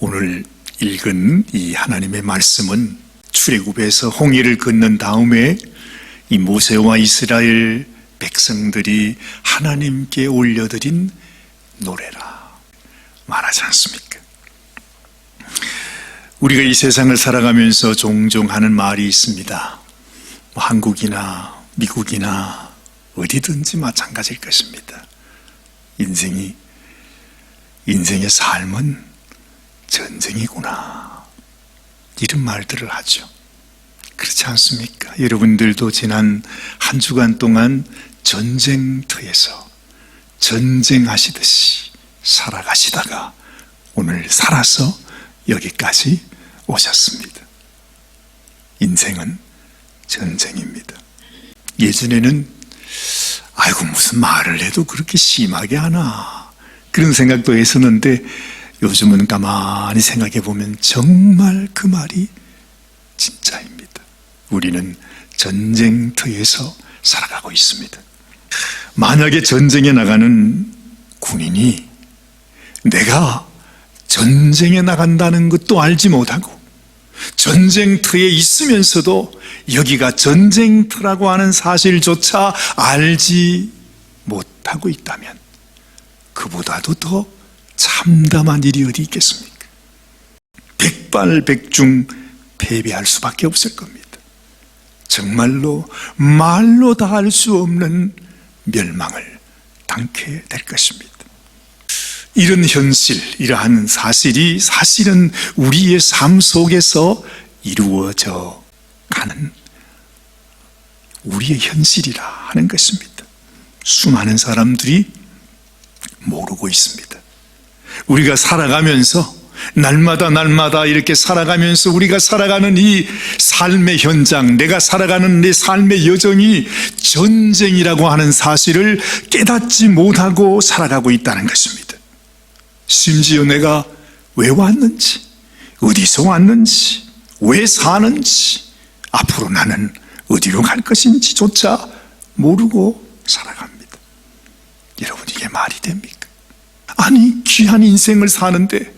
오늘 읽은 이 하나님의 말씀은 출애굽에서 홍해를 건넌 다음에 이 모세와 이스라엘 백성들이 하나님께 올려드린 노래라 말하지 않습니까? 우리가 이 세상을 살아가면서 종종 하는 말이 있습니다. 한국이나 미국이나 어디든지 마찬가지일 것입니다. 인생의 삶은 전쟁이구나, 이런 말들을 하죠. 그렇지 않습니까? 여러분들도 지난 한 주간 동안 전쟁터에서 전쟁하시듯이 살아가시다가 오늘 살아서 여기까지 오셨습니다. 인생은 전쟁입니다. 예전에는 아이고 무슨 말을 해도 그렇게 심하게 하나, 그런 생각도 했었는데 요즘은 가만히 생각해 보면 정말 그 말이 진짜입니다. 우리는 전쟁터에서 살아가고 있습니다. 만약에 전쟁에 나가는 군인이 내가 전쟁에 나간다는 것도 알지 못하고 전쟁터에 있으면서도 여기가 전쟁터라고 하는 사실조차 알지 못하고 있다면 그보다도 더 참담한 일이 어디 있겠습니까? 백발백중 패배할 수밖에 없을 겁니다. 정말로 말로 다 할 수 없는 멸망을 당케 될 것입니다. 이런 현실, 이러한 사실이 사실은 우리의 삶 속에서 이루어져 가는 우리의 현실이라 하는 것입니다. 수많은 사람들이 모르고 있습니다. 우리가 살아가면서 날마다 이렇게 살아가면서 우리가 살아가는 이 삶의 현장, 내가 살아가는 내 삶의 여정이 전쟁이라고 하는 사실을 깨닫지 못하고 살아가고 있다는 것입니다. 심지어 내가 왜 왔는지, 어디서 왔는지, 왜 사는지, 앞으로 나는 어디로 갈 것인지조차 모르고 살아갑니다. 여러분, 이게 말이 됩니까? 아니, 귀한 인생을 사는데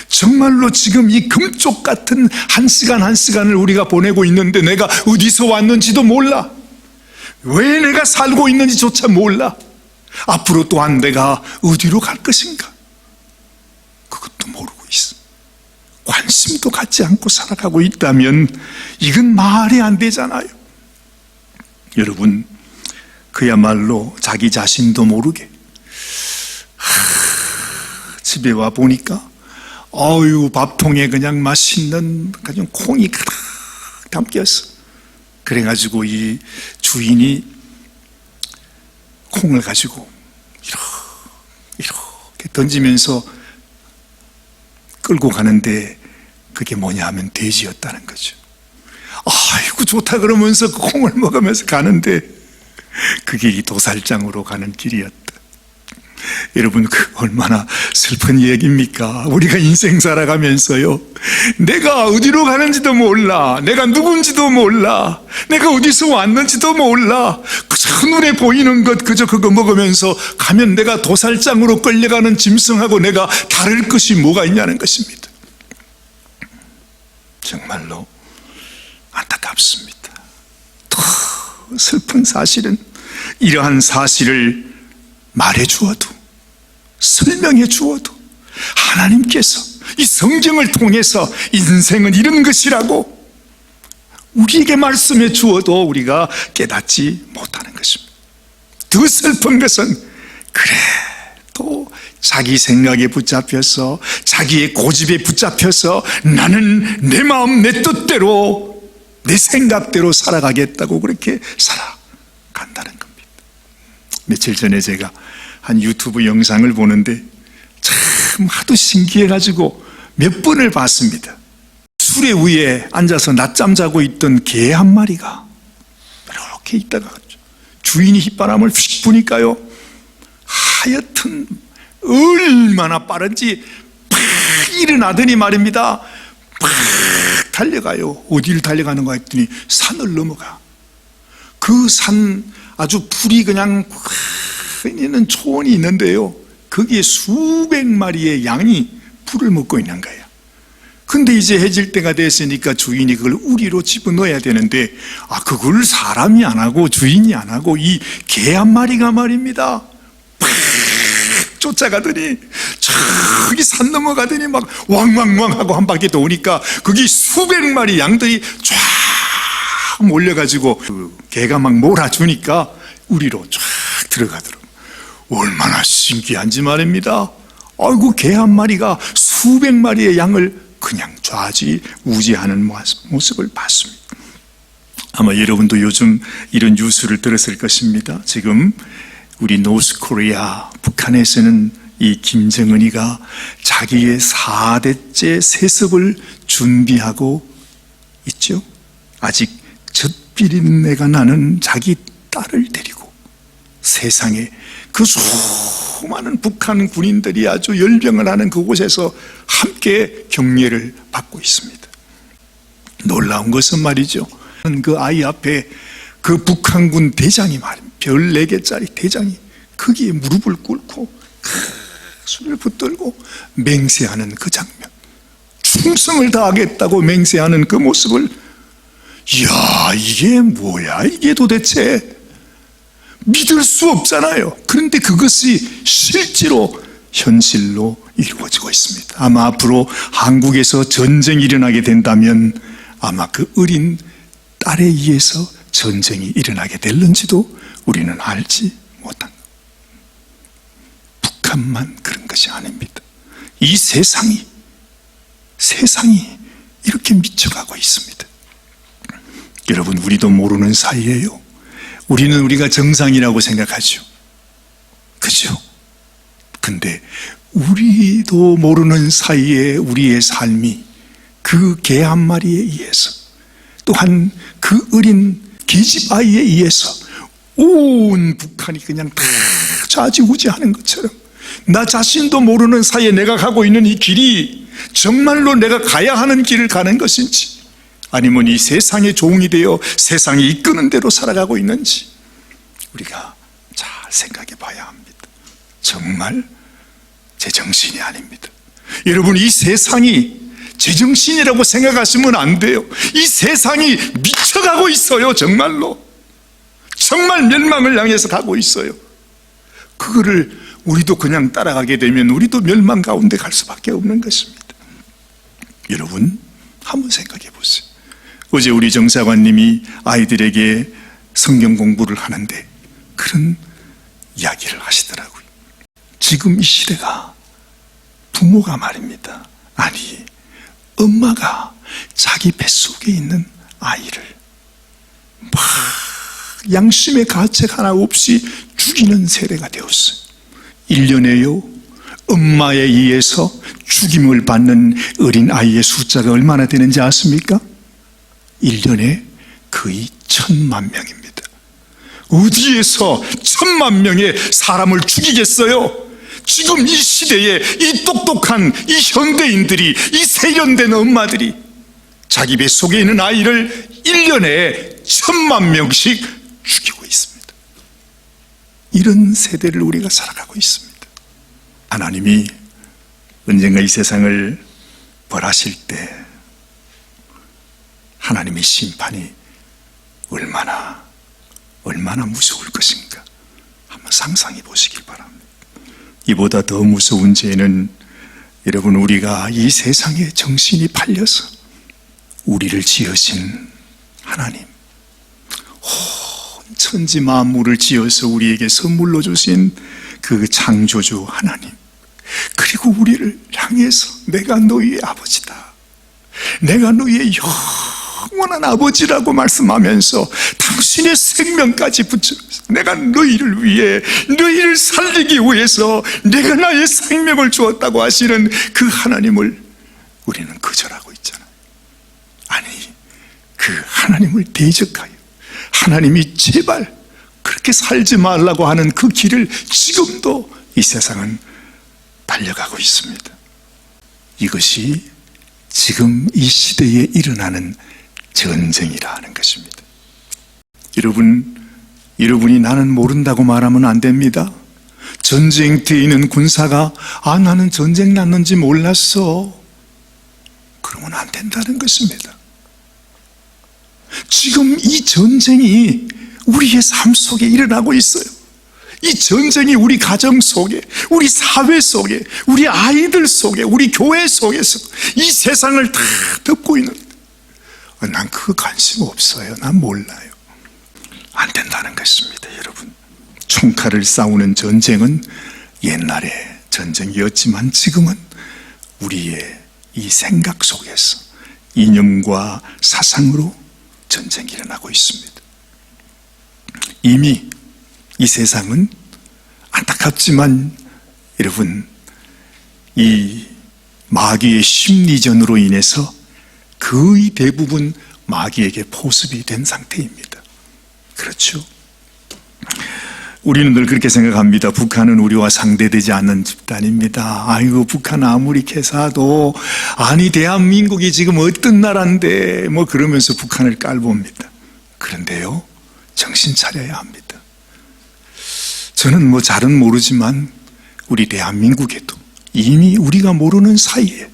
정말로 지금 이 금쪽 같은 한 시간 한 시간을 우리가 보내고 있는데 내가 어디서 왔는지도 몰라, 왜 내가 살고 있는지조차 몰라, 앞으로 또한 내가 어디로 갈 것인가 그것도 모르고 있어. 관심도 갖지 않고 살아가고 있다면 이건 말이 안 되잖아요. 여러분, 그야말로 자기 자신도 모르게 집에 와 보니까 밥통에 그냥 맛있는 그냥 콩이 가득 담겼어. 그래가지고 이 주인이 콩을 가지고 이렇게 던지면서 끌고 가는데 그게 뭐냐 하면 돼지였다는 거죠. 아이고 좋다 그러면서 그 콩을 먹으면서 가는데 그게 이 도살장으로 가는 길이었다. 여러분, 그 얼마나 슬픈 얘기입니까? 우리가 인생 살아가면서요, 내가 어디로 가는지도 몰라, 내가 누군지도 몰라, 내가 어디서 왔는지도 몰라, 그저 눈에 보이는 것 그저 그거 먹으면서 가면 내가 도살장으로 끌려가는 짐승하고 내가 다를 것이 뭐가 있냐는 것입니다. 정말로 안타깝습니다. 더 슬픈 사실은 이러한 사실을 말해 주어도 설명해 주어도 하나님께서 이 성경을 통해서 인생은 이런 것이라고 우리에게 말씀해 주어도 우리가 깨닫지 못하는 것입니다. 더 슬픈 것은 그래 또 자기 생각에 붙잡혀서 자기의 고집에 붙잡혀서 나는 내 마음 내 뜻대로 내 생각대로 살아가겠다고 그렇게 살아간다는 겁니다. 며칠 전에 제가 한 유튜브 영상을 보는데 참 하도 신기해가지고 몇 번을 봤습니다. 수레 위에 앉아서 낮잠 자고 있던 개 한 마리가 이렇게 있다가 주인이 휘바람을 휙 부니까요, 하여튼 얼마나 빠른지 팍 일어나더니 말입니다, 팍 달려가요. 어디를 달려가는가 했더니 산을 넘어가. 그 산 아주 풀이 그냥 있는 초원이 있는데요, 거기에 수백 마리의 양이 풀을 먹고 있는 거예요. 근데 이제 해질 때가 됐으니까 주인이 그걸 우리로 집어넣어야 되는데, 그걸 사람이 안 하고 주인이 안 하고 이 개 한 마리가 말입니다. 팍 쫓아가더니 저기 산 넘어가더니 막 왕왕왕 하고 한 바퀴 도니까 거기 수백 마리 양들이 쫙 몰려가지고 그 개가 막 몰아주니까 우리로 쫙 들어가더라고요. 얼마나 신기한지 말입니다. 아이고, 개 한 마리가 수백 마리의 양을 그냥 좌지우지하는 모습을 봤습니다. 아마 여러분도 요즘 이런 뉴스를 들었을 것입니다. 지금 우리 노스코리아, 북한에서는 이 김정은이가 자기의 4대째 세습을 준비하고 있죠. 아직 젖비린내가 나는 자기 딸을 데리고 세상에 그 수많은 북한 군인들이 아주 열병을 하는 그곳에서 함께 격려를 받고 있습니다. 놀라운 것은 말이죠, 그 아이 앞에 그 북한군 대장이 말입니다. 별 4개짜리 대장이 거기에 무릎을 꿇고 손을 붙들고 맹세하는 그 장면, 충성을 다하겠다고 맹세하는 그 모습을, 이야, 이게 뭐야, 이게 도대체 믿을 수 없잖아요. 그런데 그것이 실제로 현실로 이루어지고 있습니다. 아마 앞으로 한국에서 전쟁이 일어나게 된다면 아마 그 어린 딸에 의해서 전쟁이 일어나게 될는지도 우리는 알지 못한 것. 북한만 그런 것이 아닙니다. 이 세상이 이렇게 미쳐가고 있습니다. 여러분, 우리도 모르는 사이에요. 우리는 우리가 정상이라고 생각하죠. 그죠? 근데 우리도 모르는 사이에 우리의 삶이 그 개 한 마리에 의해서, 또한 그 어린 계집 아이에 의해서 온 북한이 그냥 다 좌지우지하는 것처럼, 나 자신도 모르는 사이에 내가 가고 있는 이 길이 정말로 내가 가야 하는 길을 가는 것인지, 아니면 이 세상의 종이 되어 세상이 이끄는 대로 살아가고 있는지 우리가 잘 생각해 봐야 합니다. 정말 제정신이 아닙니다. 여러분, 이 세상이 제정신이라고 생각하시면 안 돼요. 이 세상이 미쳐가고 있어요. 정말로 정말 멸망을 향해서 가고 있어요. 그거를 우리도 그냥 따라가게 되면 우리도 멸망 가운데 갈 수밖에 없는 것입니다. 여러분, 한번 생각해 보세요. 어제 우리 정사관님이 아이들에게 성경 공부를 하는데 그런 이야기를 하시더라고요. 지금 이 시대가 부모가 말입니다, 아니 엄마가 자기 뱃속에 있는 아이를 막 양심의 가책 하나 없이 죽이는 세대가 되었어요. 1년에요 엄마에 의해서 죽임을 받는 어린 아이의 숫자가 얼마나 되는지 아십니까? 1년에 거의 1000만 명입니다. 어디에서 1000만 명의 사람을 죽이겠어요? 지금 이 시대에 이 똑똑한 이 현대인들이, 이 세련된 엄마들이 자기 뱃속에 있는 아이를 1년에 1000만 명씩 죽이고 있습니다. 이런 세대를 우리가 살아가고 있습니다. 하나님이 언젠가 이 세상을 벌하실 때 하나님의 심판이 얼마나 무서울 것인가 한번 상상해 보시기 바랍니다. 이보다 더 무서운 죄는 여러분, 우리가 이 세상에 정신이 팔려서 우리를 지으신 하나님, 온 천지 만물을 지어서 우리에게 선물로 주신 그 창조주 하나님, 그리고 우리를 향해서 내가 너희의 아버지다, 내가 너희의 영원한 아버지라고 말씀하면서 당신의 생명까지 붙여서 내가 너희를 위해, 너희를 살리기 위해서 내가 나의 생명을 주었다고 하시는 그 하나님을 우리는 거절하고 있잖아요. 아니, 그 하나님을 대적하여 하나님이 제발 그렇게 살지 말라고 하는 그 길을 지금도 이 세상은 달려가고 있습니다. 이것이 지금 이 시대에 일어나는 전쟁이라 하는 것입니다. 여러분이 나는 모른다고 말하면 안 됩니다. 전쟁터에 있는 군사가 나는 전쟁 났는지 몰랐어, 그러면 안 된다는 것입니다. 지금 이 전쟁이 우리의 삶 속에 일어나고 있어요. 이 전쟁이 우리 가정 속에, 우리 사회 속에, 우리 아이들 속에, 우리 교회 속에서 이 세상을 다 덮고 있는데 난 그거 관심 없어요. 난 몰라요. 안 된다는 것입니다. 여러분, 총칼을 싸우는 전쟁은 옛날에 전쟁이었지만 지금은 우리의 이 생각 속에서 이념과 사상으로 전쟁이 일어나고 있습니다. 이미 이 세상은 안타깝지만 여러분, 이 마귀의 심리전으로 인해서 거의 대부분 마귀에게 포섭이 된 상태입니다. 그렇죠? 우리는 늘 그렇게 생각합니다. 북한은 우리와 상대되지 않는 집단입니다. 아이고, 북한 아무리 개사도 아니 대한민국이 지금 어떤 나라인데 뭐 그러면서 북한을 깔봅니다. 그런데요, 정신 차려야 합니다. 저는 뭐 잘은 모르지만 우리 대한민국에도 이미 우리가 모르는 사이에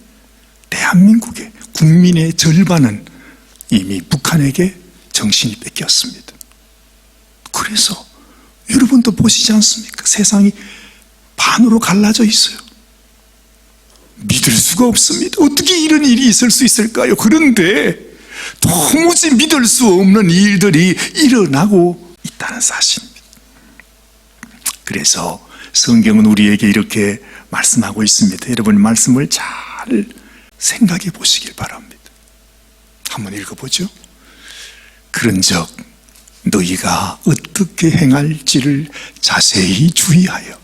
대한민국의 국민의 절반은 이미 북한에게 정신이 뺏겼습니다. 그래서 여러분도 보시지 않습니까? 세상이 반으로 갈라져 있어요. 믿을 수가 없습니다. 어떻게 이런 일이 있을 수 있을까요? 그런데 도무지 믿을 수 없는 일들이 일어나고 있다는 사실입니다. 그래서 성경은 우리에게 이렇게 말씀하고 있습니다. 여러분, 말씀을 잘 생각해 보시길 바랍니다. 한번 읽어보죠. 그런즉 너희가 어떻게 행할지를 자세히 주의하여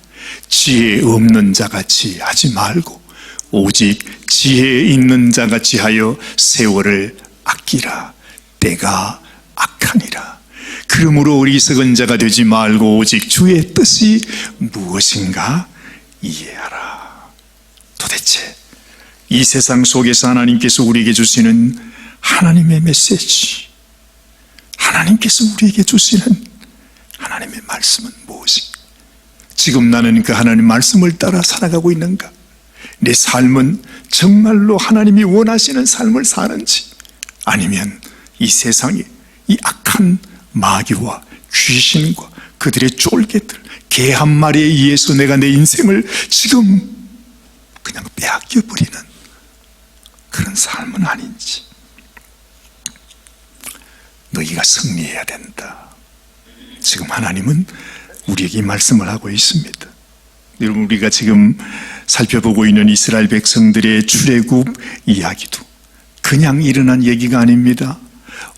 지혜 없는 자같이 하지 말고 오직 지혜 있는 자같이 하여 세월을 아끼라. 때가 악하니라. 그러므로 어리석은 자가 되지 말고 오직 주의 뜻이 무엇인가 이해하라. 도대체 이 세상 속에서 하나님께서 우리에게 주시는 하나님의 메시지, 하나님께서 우리에게 주시는 하나님의 말씀은 무엇인가? 지금 나는 그 하나님 말씀을 따라 살아가고 있는가? 내 삶은 정말로 하나님이 원하시는 삶을 사는지, 아니면 이 세상에 이 악한 마귀와 귀신과 그들의 쫄개들, 개 한 마리에 의해서 내가 내 인생을 지금 그냥 빼앗겨버리는 그런 삶은 아닌지. 너희가 승리해야 된다. 지금 하나님은 우리에게 이 말씀을 하고 있습니다. 여러분, 우리가 지금 살펴보고 있는 이스라엘 백성들의 출애굽 이야기도 그냥 일어난 얘기가 아닙니다.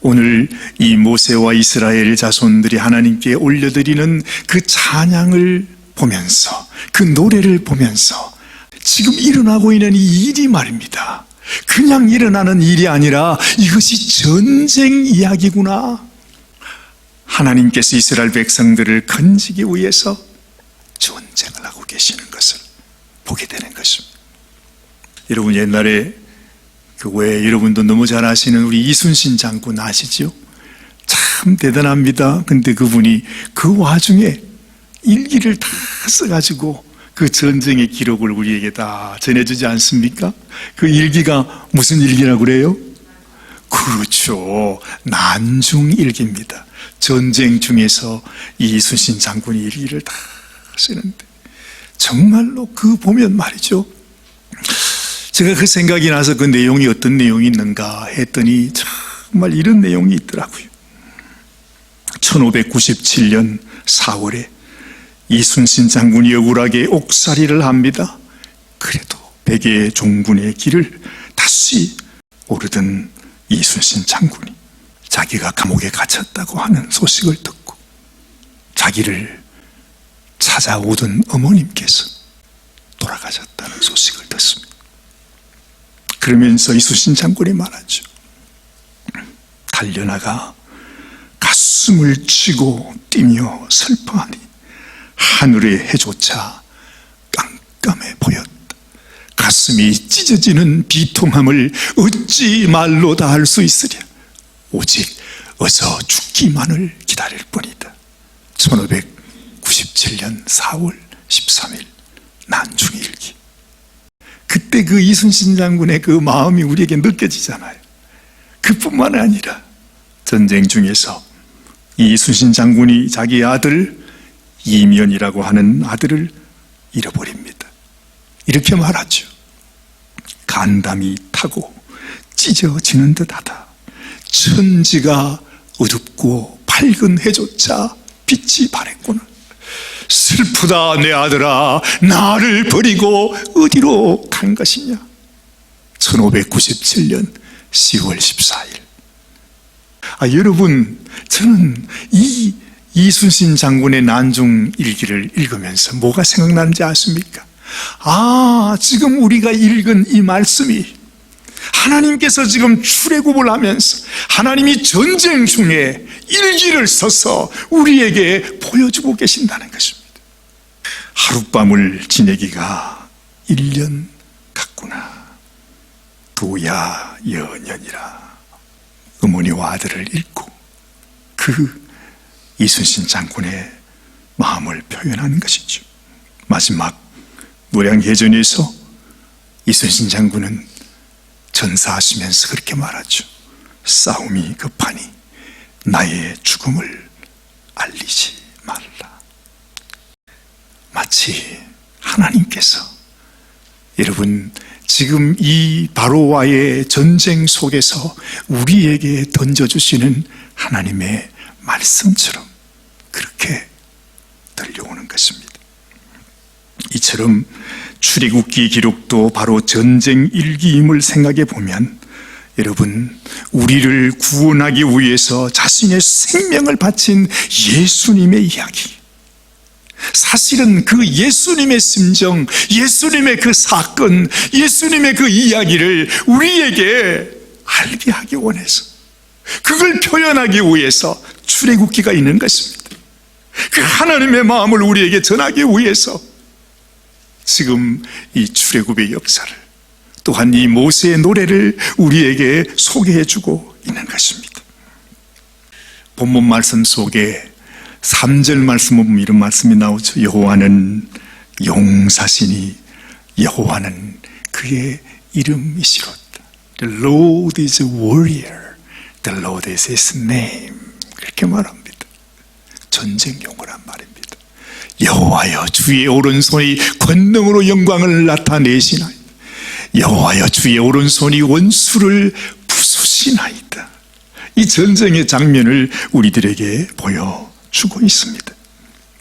오늘 이 모세와 이스라엘 자손들이 하나님께 올려드리는 그 찬양을 보면서, 그 노래를 보면서 지금 일어나고 있는 이 일이 말입니다. 그냥 일어나는 일이 아니라 이것이 전쟁 이야기구나. 하나님께서 이스라엘 백성들을 건지기 위해서 전쟁을 하고 계시는 것을 보게 되는 것입니다. 여러분, 옛날에 교회 여러분도 너무 잘 아시는 우리 이순신 장군 아시죠? 참 대단합니다. 근데 그분이 그 와중에 일기를 다 써가지고 그 전쟁의 기록을 우리에게 다 전해주지 않습니까? 그 일기가 무슨 일기라고 그래요? 그렇죠, 난중일기입니다. 전쟁 중에서 이 이순신 장군이 일기를 다 쓰는데 정말로 그 보면 말이죠, 제가 그 생각이 나서 그 내용이 어떤 내용이 있는가 했더니 정말 이런 내용이 있더라고요. 1597년 4월에 이순신 장군이 억울하게 옥살이를 합니다. 그래도 백의 종군의 길을 다시 오르던 이순신 장군이 자기가 감옥에 갇혔다고 하는 소식을 듣고 자기를 찾아오던 어머님께서 돌아가셨다는 소식을 듣습니다. 그러면서 이순신 장군이 말하죠. 달려나가 가슴을 치고 뛰며 슬퍼하니 하늘의 해조차 깜깜해 보였다. 가슴이 찢어지는 비통함을 어찌 말로 다 할 수 있으랴. 오직 어서 죽기만을 기다릴 뿐이다. 1597년 4월 13일 난중일기. 그때 그 이순신 장군의 그 마음이 우리에게 느껴지잖아요. 그뿐만 아니라 전쟁 중에서 이순신 장군이 자기 아들 이면이라고 하는 아들을 잃어버립니다. 이렇게 말하죠. 간담이 타고 찢어지는 듯하다. 천지가 어둡고 밝은 해조차 빛이 바랬구나. 슬프다 내 아들아, 나를 버리고 어디로 간 것이냐. 1597년 10월 14일. 여러분, 저는 이 이순신 장군의 난중 일기를 읽으면서 뭐가 생각나는지 아십니까? 지금 우리가 읽은 이 말씀이 하나님께서 지금 출애굽을 하면서 하나님이 전쟁 중에 일기를 써서 우리에게 보여주고 계신다는 것입니다. 하룻밤을 지내기가 1년 같구나. 도야 여년이라. 어머니와 아들을 잃고 그 이순신 장군의 마음을 표현하는 것이죠. 마지막 노량해전에서 이순신 장군은 전사하시면서 그렇게 말하죠. 싸움이 급하니 나의 죽음을 알리지 말라. 마치 하나님께서 여러분 지금 이 바로와의 전쟁 속에서 우리에게 던져주시는 하나님의 말씀처럼 그렇게 들려오는 것입니다. 이처럼 출애굽기 기록도 바로 전쟁 일기임을 생각해 보면 여러분 우리를 구원하기 위해서 자신의 생명을 바친 예수님의 이야기, 사실은 그 예수님의 심정, 예수님의 그 사건, 예수님의 그 이야기를 우리에게 알게 하기 원해서 그걸 표현하기 위해서 출애굽기가 있는 것입니다. 그 하나님의 마음을 우리에게 전하기 위해서 지금 이 출애굽의 역사를 또한 이 모세의 노래를 우리에게 소개해주고 있는 것입니다. 본문 말씀 속에 3절 말씀을 보면 이런 말씀이 나오죠. 여호와는 용사시니 여호와는 그의 이름이시로다. The Lord is a warrior. The Lord is his name. 그렇게 말합니다. 전쟁용어란 말입니다. 여호와여 주의 오른손이 권능으로 영광을 나타내시나이다. 여호와여 주의 오른손이 원수를 부수시나이다. 이 전쟁의 장면을 우리들에게 보여주고 있습니다.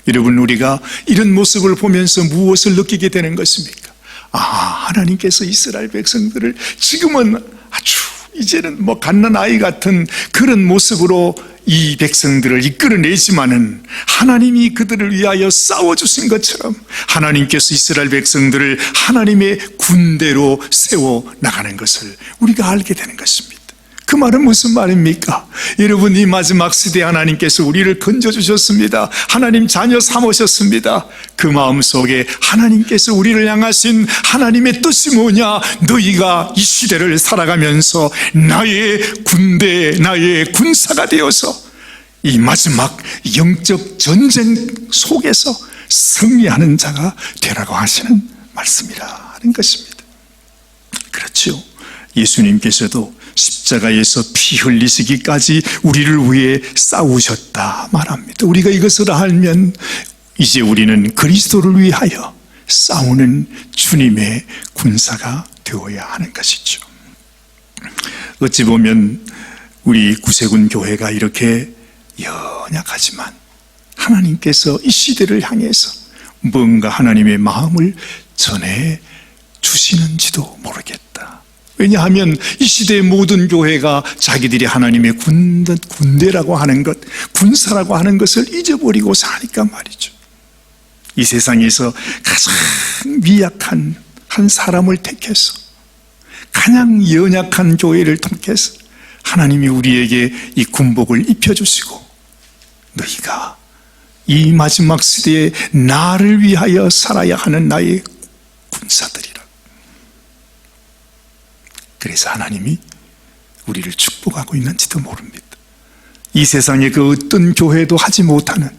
여러분 우리가 이런 모습을 보면서 무엇을 느끼게 되는 것입니까? 하나님께서 이스라엘 백성들을 지금은 아주 이제는 갓난아이 같은 그런 모습으로 이 백성들을 이끌어내지만은 하나님이 그들을 위하여 싸워주신 것처럼 하나님께서 이스라엘 백성들을 하나님의 군대로 세워나가는 것을 우리가 알게 되는 것입니다. 그 말은 무슨 말입니까? 여러분 이 마지막 시대에 하나님께서 우리를 건져주셨습니다. 하나님 자녀 삼으셨습니다. 그 마음속에 하나님께서 우리를 향하신 하나님의 뜻이 뭐냐? 너희가 이 시대를 살아가면서 나의 군대, 나의 군사가 되어서 이 마지막 영적 전쟁 속에서 승리하는 자가 되라고 하시는 말씀이라 하는 것입니다. 그렇죠. 예수님께서도 십자가에서 피 흘리시기까지 우리를 위해 싸우셨다 말합니다. 우리가 이것을 알면 이제 우리는 그리스도를 위하여 싸우는 주님의 군사가 되어야 하는 것이죠. 어찌 보면 우리 구세군 교회가 이렇게 연약하지만 하나님께서 이 시대를 향해서 뭔가 하나님의 마음을 전해 주시는지도 모르겠다. 왜냐하면 이 시대의 모든 교회가 자기들이 하나님의 군대라고 하는 것, 군사라고 하는 것을 잊어버리고 사니까 말이죠. 이 세상에서 가장 미약한 한 사람을 택해서 가장 연약한 교회를 통해서 하나님이 우리에게 이 군복을 입혀주시고 너희가 이 마지막 시대에 나를 위하여 살아야 하는 나의 군사들이라. 그래서 하나님이 우리를 축복하고 있는지도 모릅니다. 이 세상의 그 어떤 교회도 하지 못하는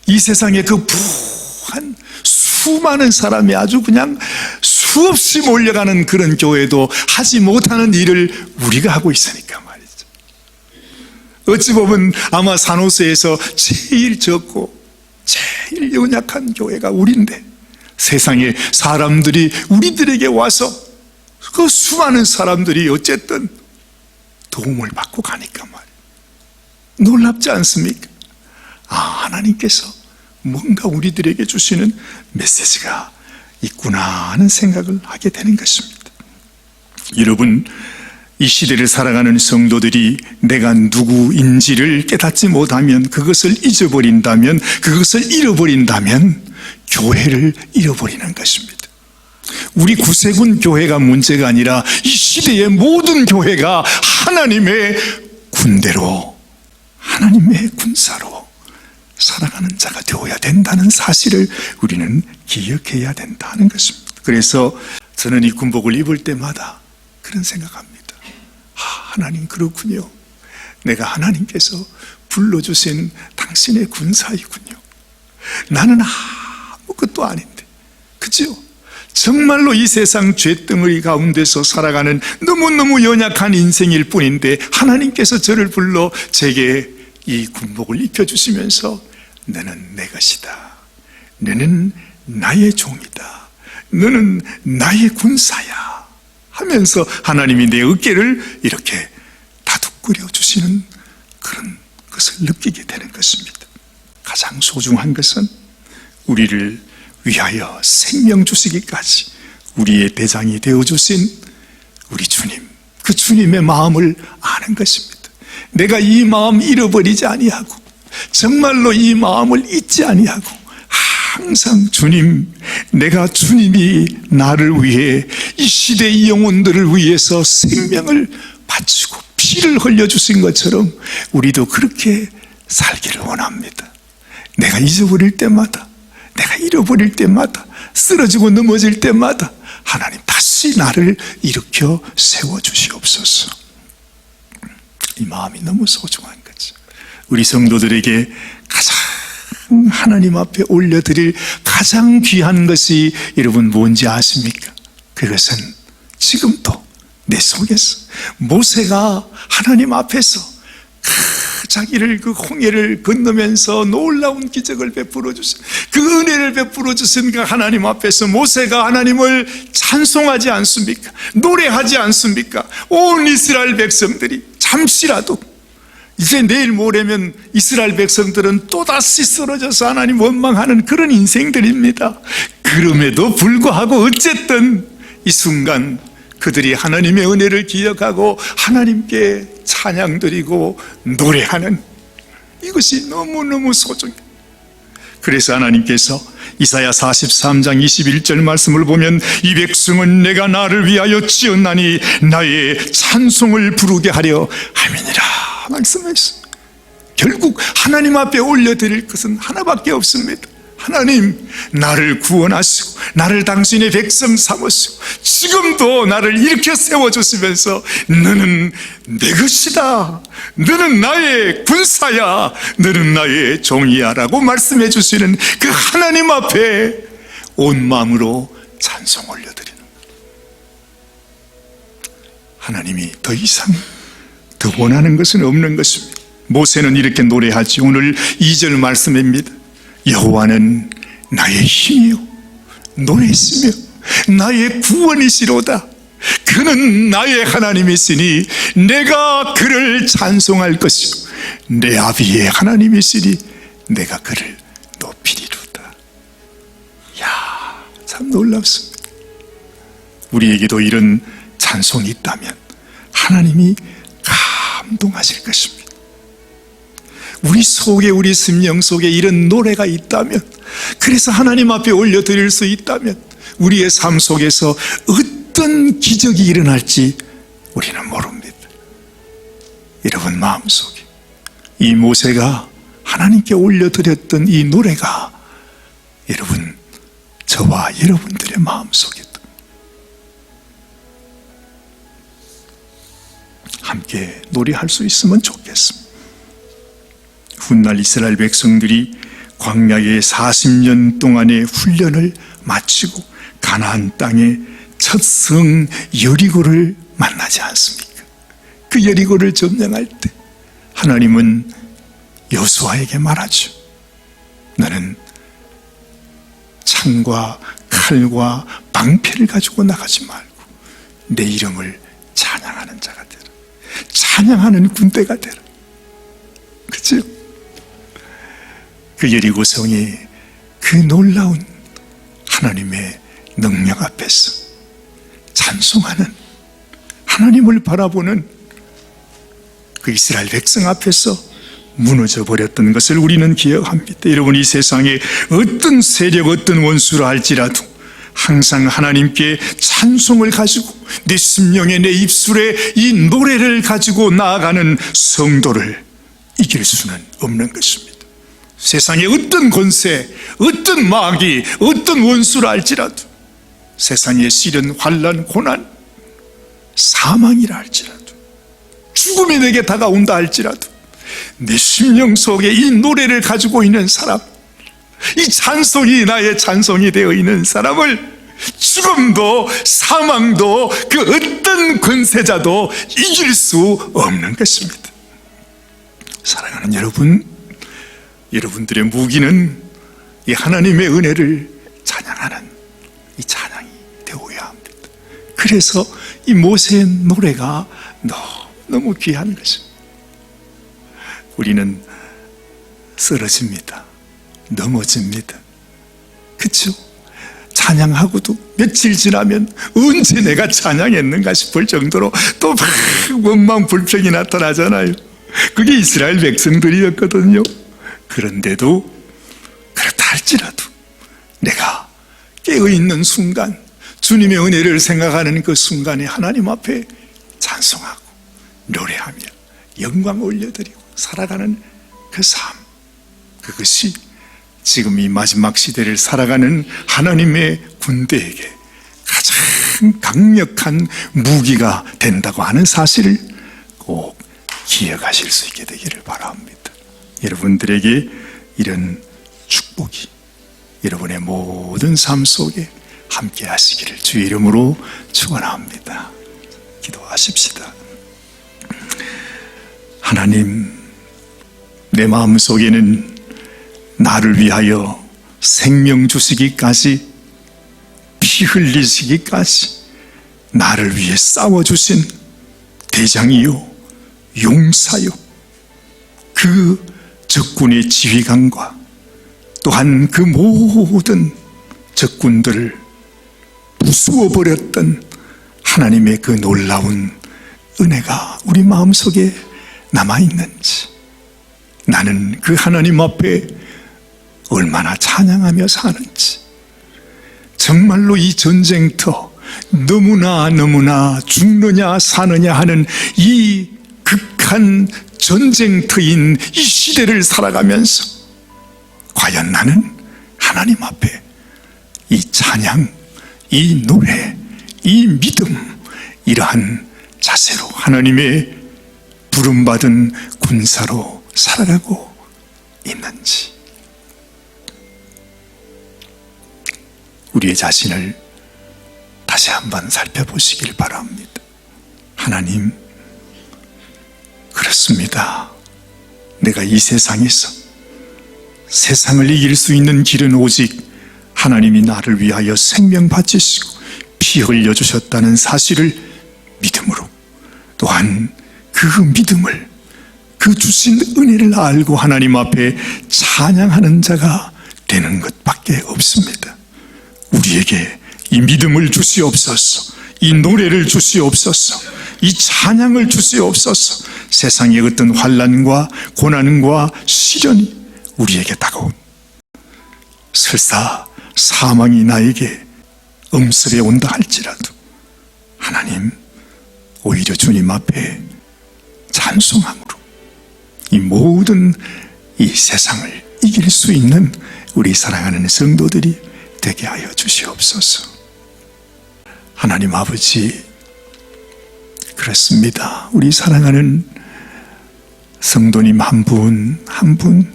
이 세상의 그 부한 수많은 사람이 아주 그냥 수없이 몰려가는 그런 교회도 하지 못하는 일을 우리가 하고 있으니까 말이죠. 어찌 보면 아마 산호세에서 제일 적고 제일 연약한 교회가 우리인데, 세상에 사람들이 우리들에게 와서 그 수많은 사람들이 어쨌든 도움을 받고 가니까 말이에요. 놀랍지 않습니까? 하나님께서 뭔가 우리들에게 주시는 메시지가 있구나 하는 생각을 하게 되는 것입니다. 여러분, 이 시대를 살아가는 성도들이 내가 누구인지를 깨닫지 못하면, 그것을 잊어버린다면, 그것을 잃어버린다면 교회를 잃어버리는 것입니다. 우리 구세군 교회가 문제가 아니라 이 시대의 모든 교회가 하나님의 군대로, 하나님의 군사로 살아가는 자가 되어야 된다는 사실을 우리는 기억해야 된다는 것입니다. 그래서 저는 이 군복을 입을 때마다 그런 생각합니다. 하나님, 그렇군요. 내가 하나님께서 불러주신 당신의 군사이군요. 나는 아무것도 아닌데, 그죠? 정말로 이 세상 쇳덩어리 가운데서 살아가는 너무너무 연약한 인생일 뿐인데, 하나님께서 저를 불러 제게 이 군복을 입혀주시면서 너는 내 것이다, 너는 나의 종이다, 너는 나의 군사야 하면서 하나님이 내 어깨를 이렇게 다독거려 주시는 그런 것을 느끼게 되는 것입니다. 가장 소중한 것은 우리를 위하여 생명 주시기까지 우리의 대장이 되어주신 우리 주님, 그 주님의 마음을 아는 것입니다. 내가 이 마음 잃어버리지 아니하고, 정말로 이 마음을 잊지 아니하고, 항상 주님, 내가 주님이 나를 위해, 이 시대의 영혼들을 위해서 생명을 바치고 피를 흘려주신 것처럼 우리도 그렇게 살기를 원합니다. 내가 잊어버릴 때마다, 내가 잃어버릴 때마다, 쓰러지고 넘어질 때마다 하나님 다시 나를 일으켜 세워주시옵소서. 이 마음이 너무 소중한 거죠. 우리 성도들에게 가장 하나님 앞에 올려드릴 가장 귀한 것이 여러분 뭔지 아십니까? 그것은 지금도 내 속에서 모세가 하나님 앞에서 자기를 그 홍해를 건너면서 놀라운 기적을 베풀어 주신, 그 은혜를 베풀어 주신 그 하나님 앞에서 모세가 하나님을 찬송하지 않습니까? 노래하지 않습니까? 온 이스라엘 백성들이 잠시라도, 이제 내일 모레면 이스라엘 백성들은 또다시 쓰러져서 하나님 원망하는 그런 인생들입니다. 그럼에도 불구하고 어쨌든 이 순간 그들이 하나님의 은혜를 기억하고 하나님께 찬양 드리고 노래하는 이것이 너무너무 소중해요. 그래서 하나님께서 이사야 43장 21절 말씀을 보면, 이 백성은 내가 나를 위하여 지었나니 나의 찬송을 부르게 하려 함이니라 말씀하셨습니다. 결국 하나님 앞에 올려드릴 것은 하나밖에 없습니다. 하나님, 나를 구원하시고 나를 당신의 백성 삼으시고 지금도 나를 일으켜 세워주시면서 너는 내 것이다, 너는 나의 군사야, 너는 나의 종이야 라고 말씀해 주시는 그 하나님 앞에 온 마음으로 찬송 올려드리는 것. 하나님이 더 이상 더 원하는 것은 없는 것입니다. 모세는 이렇게 노래하지. 오늘 2절 말씀입니다. 여호와는 나의 힘이요 노래이시며 나의 구원이시로다. 그는 나의 하나님이시니 내가 그를 찬송할 것이요 내 아비의 하나님이시니 내가 그를 높이리로다. 야, 참 놀랍습니다. 우리에게도 이런 찬송이 있다면 하나님이 감동하실 것입니다. 우리 속에, 우리 심령 속에 이런 노래가 있다면, 그래서 하나님 앞에 올려드릴 수 있다면 우리의 삶 속에서 어떤 기적이 일어날지 우리는 모릅니다. 여러분 마음속에 이 모세가 하나님께 올려드렸던 이 노래가 여러분, 저와 여러분들의 마음속에도 함께 노래할 수 있으면 좋겠습니다. 훗날 이스라엘 백성들이 광야에 40년 동안의 훈련을 마치고 가나안 땅에 첫 성 여리고를 만나지 않습니까? 그 여리고를 점령할 때 하나님은 여호수아에게 말하죠. 너는 창과 칼과 방패를 가지고 나가지 말고 내 이름을 찬양하는 자가 되라. 찬양하는 군대가 되라. 그죠? 그 여리고 성이 그 놀라운 하나님의 능력 앞에서 찬송하는, 하나님을 바라보는 그 이스라엘 백성 앞에서 무너져 버렸던 것을 우리는 기억합니다. 여러분, 이 세상에 어떤 세력, 어떤 원수라 할지라도 항상 하나님께 찬송을 가지고 내 심령에, 내 입술에 이 노래를 가지고 나아가는 성도를 이길 수는 없는 것입니다. 세상에 어떤 권세, 어떤 마귀, 어떤 원수라 할지라도, 세상에 시련, 환난, 고난, 사망이라 할지라도, 죽음이 내게 다가온다 할지라도 내 심령 속에 이 노래를 가지고 있는 사람, 이 찬송이 나의 찬송이 되어 있는 사람을 죽음도 사망도 그 어떤 권세자도 이길 수 없는 것입니다. 사랑하는 여러분, 여러분들의 무기는 이 하나님의 은혜를 찬양하는 이 찬양이 되어야 합니다. 그래서 이 모세의 노래가 너무 귀한 것입니다. 우리는 쓰러집니다. 넘어집니다. 그렇죠? 찬양하고도 며칠 지나면 언제 내가 찬양했는가 싶을 정도로 또 막 원망 불평이 나타나잖아요. 그게 이스라엘 백성들이었거든요. 그런데도 그렇다 할지라도 내가 깨어있는 순간, 주님의 은혜를 생각하는 그 순간에 하나님 앞에 찬송하고 노래하며 영광 올려드리고 살아가는 그 삶, 그것이 지금 이 마지막 시대를 살아가는 하나님의 군대에게 가장 강력한 무기가 된다고 하는 사실을 꼭 기억하실 수 있게 되기를 바랍니다. 여러분들에게 이런 축복이 여러분의 모든 삶 속에 함께 하시기를 주의 이름으로 축원합니다. 기도하십시다. 하나님, 내 마음 속에는 나를 위하여 생명 주시기까지, 피 흘리시기까지 나를 위해 싸워주신 대장이요 용사요, 그 적군의 지휘관과 또한 그 모든 적군들을 부수어버렸던 하나님의 그 놀라운 은혜가 우리 마음속에 남아있는지, 나는 그 하나님 앞에 얼마나 찬양하며 사는지, 정말로 이 전쟁터, 너무나 죽느냐 사느냐 하는 이 극한 전쟁터인 이 시대를 살아가면서 과연 나는 하나님 앞에 이 찬양, 이 노래, 이 믿음, 이러한 자세로 하나님의 부름받은 군사로 살아가고 있는지, 우리의 자신을 다시 한번 살펴보시길 바랍니다. 하나님, 그렇습니다. 내가 이 세상에서 세상을 이길 수 있는 길은 오직 하나님이 나를 위하여 생명 바치시고 피 흘려주셨다는 사실을 믿음으로, 또한 그 믿음을, 그 주신 은혜를 알고 하나님 앞에 찬양하는 자가 되는 것밖에 없습니다. 우리에게 이 믿음을 주시옵소서, 이 노래를 주시옵소서, 이 찬양을 주시옵소서. 세상의 어떤 환난과 고난과 시련이 우리에게 다가온, 설사 사망이 나에게 엄습해 온다 할지라도 하나님, 오히려 주님 앞에 찬송함으로 이 모든 이 세상을 이길 수 있는 우리 사랑하는 성도들이 되게 하여 주시옵소서. 하나님 아버지, 그렇습니다. 우리 사랑하는 성도님 한 분 한 분,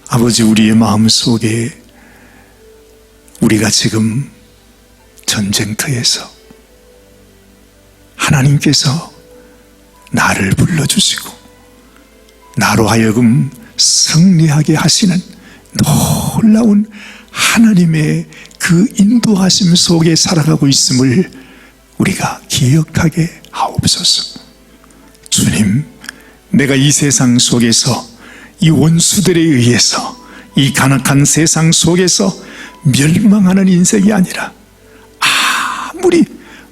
아버지, 우리의 마음속에 우리가 지금 전쟁터에서 하나님께서 나를 불러주시고 나로 하여금 승리하게 하시는 놀라운 하나님의 그 인도하심 속에 살아가고 있음을 우리가 기억하게 하옵소서. 주님, 내가 이 세상 속에서 이 원수들에 의해서 이 간악한 세상 속에서 멸망하는 인생이 아니라 아무리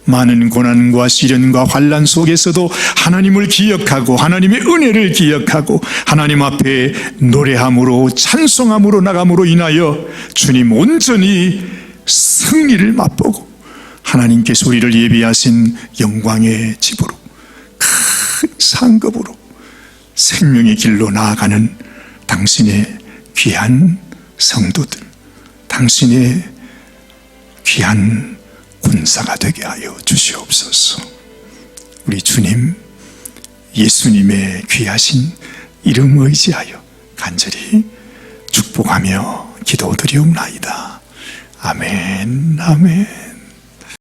많은 고난과 시련과 환난 속에서도 하나님을 기억하고 하나님의 은혜를 기억하고 하나님 앞에 노래함으로 찬송함으로 나감으로 인하여 주님 온전히 승리를 맛보고 하나님께서 우리를 예비하신 영광의 집으로 큰 상급으로 생명의 길로 나아가는 당신의 귀한 성도들, 당신의 귀한 군사가 되게 하여 주시옵소서. 우리 주님, 예수님의 귀하신 이름 의지하여 간절히 축복하며 기도드리옵나이다. 아멘, 아멘.